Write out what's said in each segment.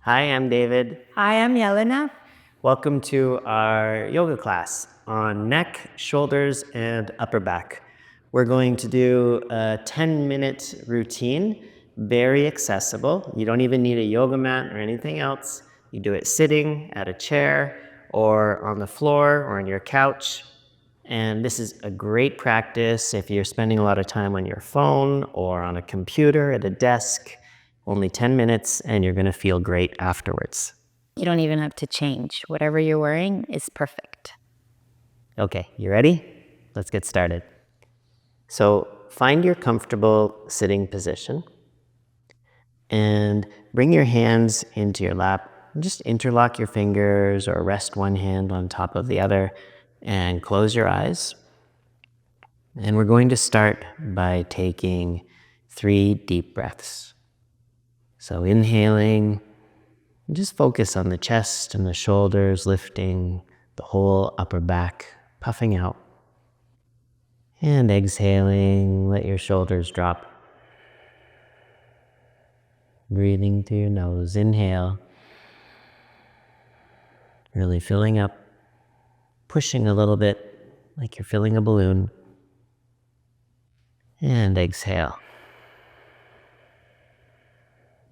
Hi, I'm David. Hi, I'm Jelena. Welcome to our yoga class on neck, shoulders, and upper back. We're going to do a 10-minute routine, very accessible. You don't even need a yoga mat or anything else. You do it sitting at a chair or on the floor or on your couch. And this is a great practice if you're spending a lot of time on your phone or on a computer at a desk. Only 10 minutes and you're going to feel great afterwards. You don't even have to change. Whatever you're wearing is perfect. Okay, you ready? Let's get started. So find your comfortable sitting position and bring your hands into your lap. Just interlock your fingers or rest one hand on top of the other and close your eyes. And we're going to start by taking 3 deep breaths. So inhaling, just focus on the chest and the shoulders, lifting the whole upper back, puffing out. And exhaling, let your shoulders drop. Breathing through your nose, inhale. Really filling up, pushing a little bit like you're filling a balloon. And exhale.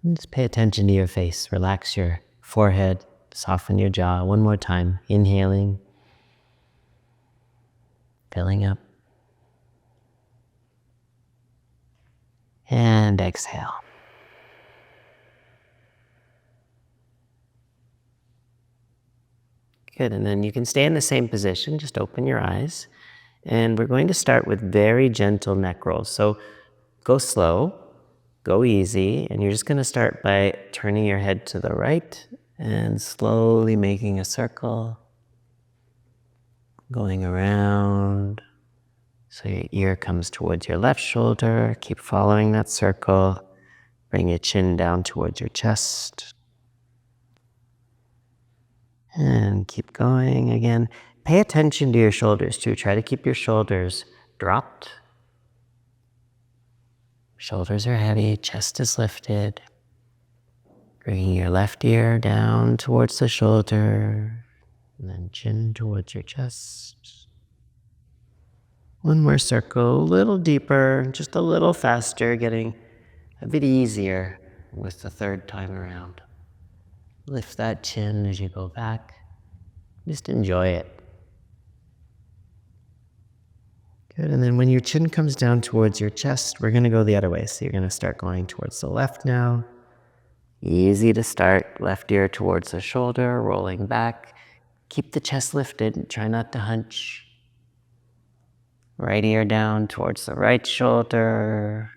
And just pay attention to your face. Relax your forehead, soften your jaw. One more time. Inhaling, filling up, and exhale. Good, and then you can stay in the same position. Just open your eyes. And we're going to start with very gentle neck rolls. So go slow, go easy, and you're just going to start by turning your head to the right and slowly making a circle, going around. So your ear comes towards your left shoulder. Keep following that circle. Bring your chin down towards your chest. And keep going again. Pay attention to your shoulders too. Try to keep your shoulders dropped. Shoulders are heavy, chest is lifted. Bringing your left ear down towards the shoulder, and then chin towards your chest. One more circle, a little deeper, just a little faster, getting a bit easier with the third time around. Lift that chin as you go back. Just enjoy it. Good, and then when your chin comes down towards your chest, we're going to go the other way. So you're going to start going towards the left now. Easy to start, left ear towards the shoulder, rolling back. Keep the chest lifted, try not to hunch. Right ear down towards the right shoulder.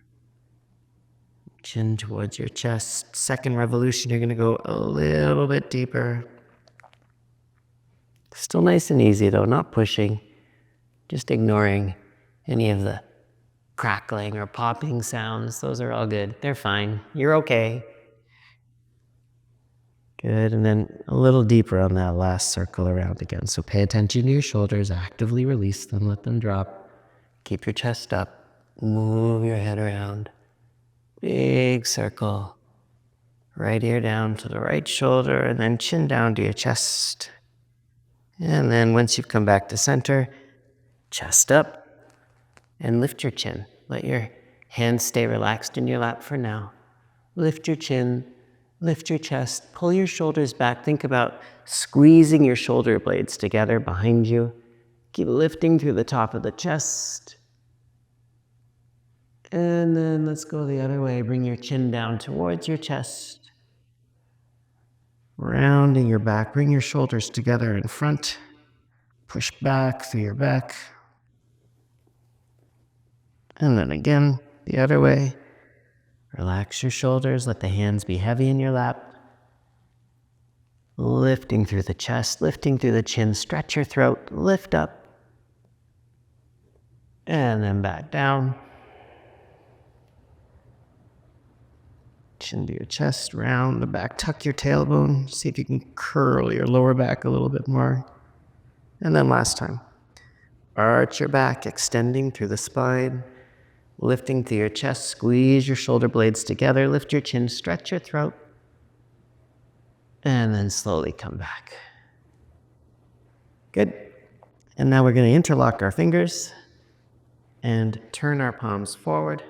Chin towards your chest. Second revolution, you're going to go a little bit deeper. Still nice and easy though, not pushing. Just ignoring any of the crackling or popping sounds. Those are all good. They're fine. You're okay. Good, and then a little deeper on that last circle around again. So pay attention to your shoulders, actively release them, let them drop. Keep your chest up, move your head around. Big circle. Right ear down to the right shoulder, and then chin down to your chest. And then once you've come back to center, chest up, and lift your chin. Let your hands stay relaxed in your lap for now. Lift your chin. Lift your chest, pull your shoulders back. Think about squeezing your shoulder blades together behind you. Keep lifting through the top of the chest. And then let's go the other way. Bring your chin down towards your chest. Rounding your back. Bring your shoulders together in front. Push back through your back. And then again, the other way. Relax your shoulders, let the hands be heavy in your lap. Lifting through the chest, lifting through the chin, stretch your throat, lift up. And then back down. Chin to your chest, round the back, tuck your tailbone. See if you can curl your lower back a little bit more. And then last time. Arch your back, extending through the spine. Lifting through your chest, squeeze your shoulder blades together, lift your chin, stretch your throat. And then slowly come back. Good. And now we're going to interlock our fingers and turn our palms forward.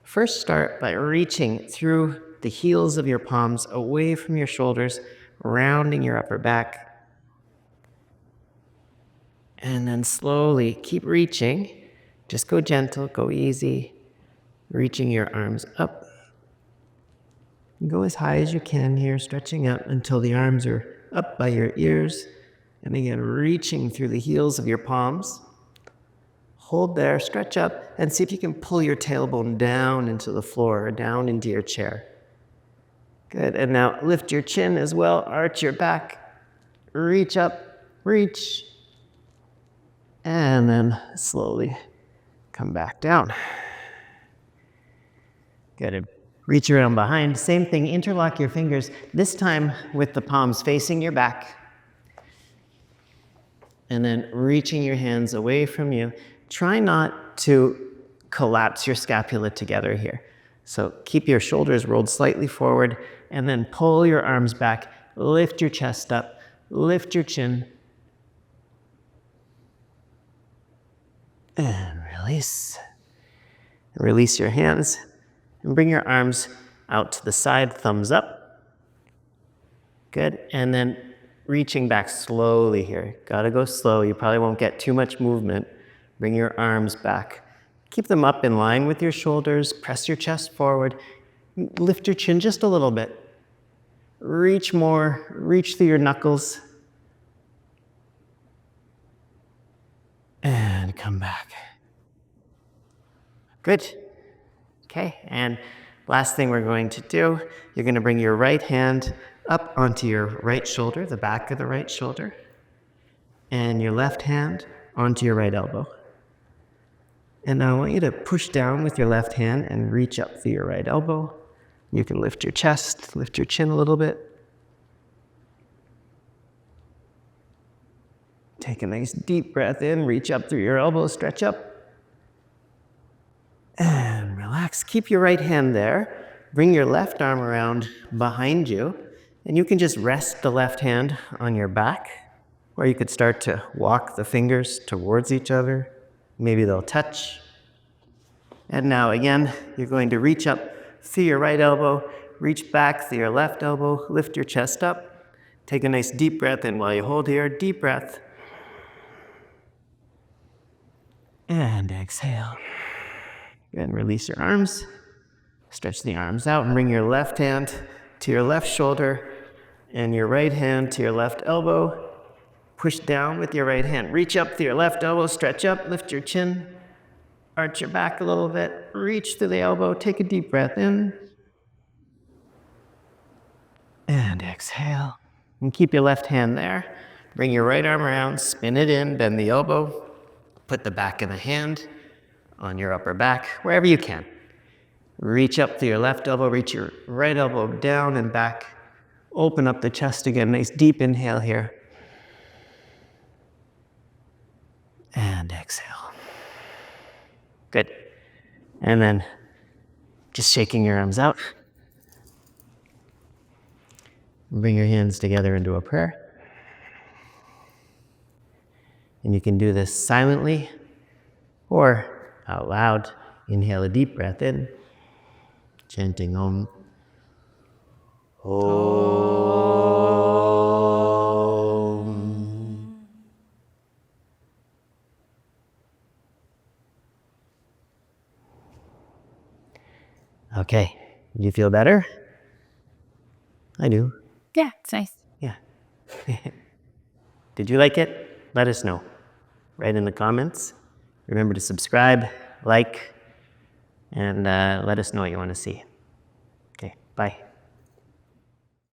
First, start by reaching through the heels of your palms away from your shoulders, rounding your upper back. And then slowly keep reaching. Just go gentle, go easy, reaching your arms up. Go as high as you can here, stretching up until the arms are up by your ears. And again, reaching through the heels of your palms. Hold there, stretch up, and see if you can pull your tailbone down into the floor or down into your chair. Good, and now lift your chin as well, arch your back, reach up, reach, and then slowly come back down. Good. Reach around behind. Same thing, interlock your fingers, this time with the palms facing your back. And then reaching your hands away from you. Try not to collapse your scapula together here. So keep your shoulders rolled slightly forward and then pull your arms back. Lift your chest up. Lift your chin. And release. Release your hands. And bring your arms out to the side, thumbs up. Good. And then reaching back slowly here. Gotta go slow. You probably won't get too much movement. Bring your arms back. Keep them up in line with your shoulders. Press your chest forward. Lift your chin just a little bit. Reach more. Reach through your knuckles. And come back. Good. Okay, and last thing we're going to do, you're going to bring your right hand up onto your right shoulder, the back of the right shoulder, and your left hand onto your right elbow. And now I want you to push down with your left hand and reach up through your right elbow. You can lift your chest, lift your chin a little bit. Take a nice deep breath in, reach up through your elbow, stretch up. And relax. Keep your right hand there. Bring your left arm around behind you. And you can just rest the left hand on your back. Or you could start to walk the fingers towards each other. Maybe they'll touch. And now again, you're going to reach up through your right elbow. Reach back through your left elbow. Lift your chest up. Take a nice deep breath in while you hold here. Deep breath. And exhale. And release your arms. Stretch the arms out and bring your left hand to your left shoulder and your right hand to your left elbow. Push down with your right hand. Reach up to your left elbow, stretch up, lift your chin, arch your back a little bit, reach through the elbow, take a deep breath in. And exhale. And keep your left hand there. Bring your right arm around, spin it in, bend the elbow, put the back of the hand on your upper back, wherever you can. Reach up to your left elbow, reach your right elbow down and back. Open up the chest again, nice deep inhale here. And exhale. Good. And then just shaking your arms out. Bring your hands together into a prayer. And you can do this silently or out loud. Inhale a deep breath in, chanting Om. Om. Okay, do you feel better? I do. Yeah, it's nice. Yeah. Did you like it? Let us know. Write in the comments. Remember to subscribe, like, and let us know what you want to see. Okay, bye.